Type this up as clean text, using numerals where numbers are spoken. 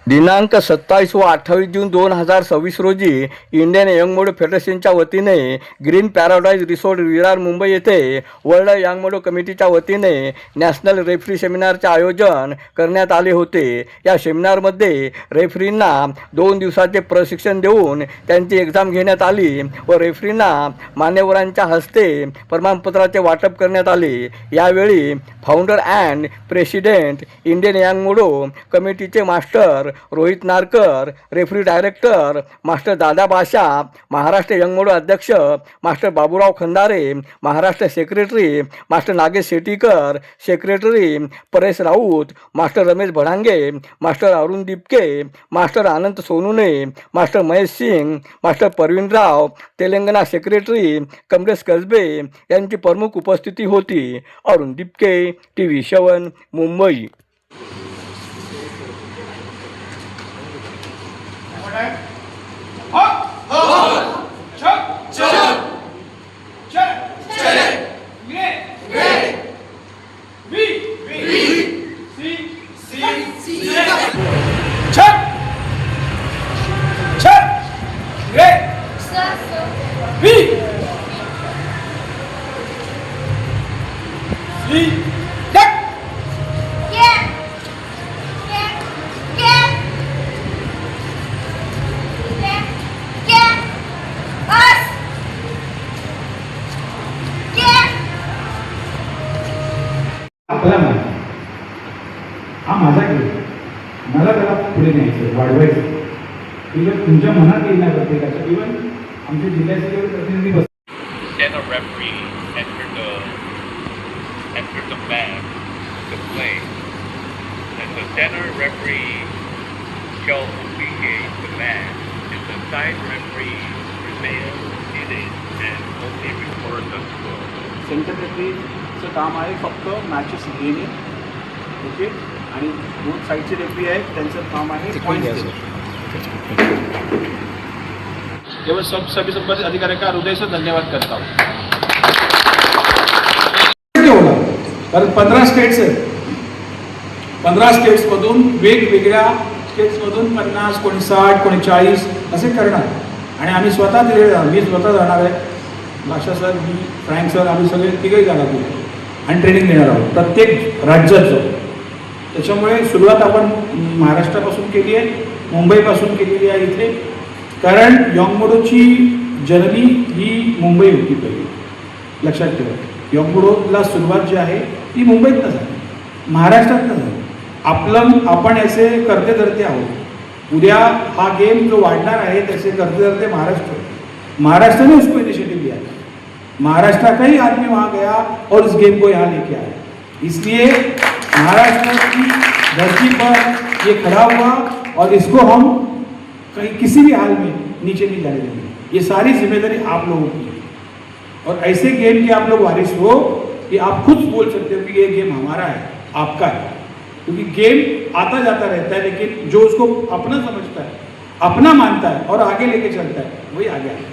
दिनांक 27 व 28 जून 2026 रोजी इंडियन यंग मोडो फेडरेशनच्या वतीने green paradise resort Virar Mumbai येथे वर्ल्ड यंग मोडो कमिटीच्या वतीने नॅशनल रेफरी सेमिनारचे आयोजन करण्यात आले होते। या सेमिनारमध्ये रेफरींना 2 दिवसाचे प्रशिक्षण देऊन त्यांची एक्झाम घेण्यात आली व रेफरींना मान्यवरांच्या हस्ते प्रमाणपत्राचे वाटप करण्यात आले। यावेळी founder and president Indian young मोडो कमिटीचे master Rohit Narkar, referee director master Dada Basha, Maharashtra young मोडो अध्यक्ष master Baburao Khandare, Maharashtra secretary master Nagesh Shetikar, secretary Paresh Raut, master Ramesh Bhadange, master Arun Dipke, master Anant Sonune, master Mahesh Singh, master Parveenrao, Telangana secretary Kamlesh Kasbe यांची प्रमुख उपस्थिती होती। अरुण दिपके, TV 7 मुंबई। आपला हा माझा खेळ, मला त्याला पुढे न्यायचं, वाढवायचं। इव्हन तुमच्या मनात येईल ना प्रत्येकाच्या, इव्हन आमच्या जिल्ह्याचे जेवढे प्रतिनिधी बस Then a referee entered the match to play, and the center referee shall officiate the match, and the side referee remains seated and only record the score. Centre रेफरीचं काम आहे फक्त मॅचेस घेणे, ओके, आणि 2 साईडचे रेफरी आहेत त्यांचं काम आहे पॉईंट्स देणे। केवळ सभी संबंधित अधिकारी का हृदय से धन्यवाद करता हूँ। कारण 15 स्टेट्स आहेत, 15 स्टेट्समधून वेगवेगळ्या स्टेट्समधून 50, कोणी 60, कोणी 40 असे करणार, आणि आम्ही स्वतः तिथे जाणार, मी स्वतः जाणार आहे, भाषा सर, मी, फ्रँक सर, आम्ही सगळे तिघेही जाणार तिथे आणि ट्रेनिंग देणार आहोत प्रत्येक राज्यात जाऊ। त्याच्यामुळे सुरुवात आपण महाराष्ट्रापासून केली आहे, मुंबईपासून केलेली आहे इथे, कारण यंग मोडोची जर्नी ही मुंबई होती पहिली, लक्षात ठेवा। यंग मोडोला सुरुवात जी आहे ती मुंबईतनं झाली, महाराष्ट्रातनं झाली। आपण ऐसे करते धरते आहोत। उद्या हा गेम जो वाढणार आहे त्याचे करते धरते महाराष्ट्र ने उसको इनिशिएटिव लिया, महाराष्ट्र का ही आदमी वहाँ गया और इस गेम को यहाँ लेके आया। इसलिए महाराष्ट्र की धरती पर ये खड़ा हुआ और इसको हम कहीं किसी भी हाल में नीचे नहीं जाने देंगे। ये सारी जिम्मेदारी आप लोगों की है, और ऐसे गेम के आप लोग वारिस हो कि आप खुद बोल सकते हो कि ये गेम हमारा है, आपका है, क्योंकि गेम आता जाता रहता है, लेकिन जो उसको अपना समझता है, अपना मानता है और आगे लेके चलता है, वही आगे आता है।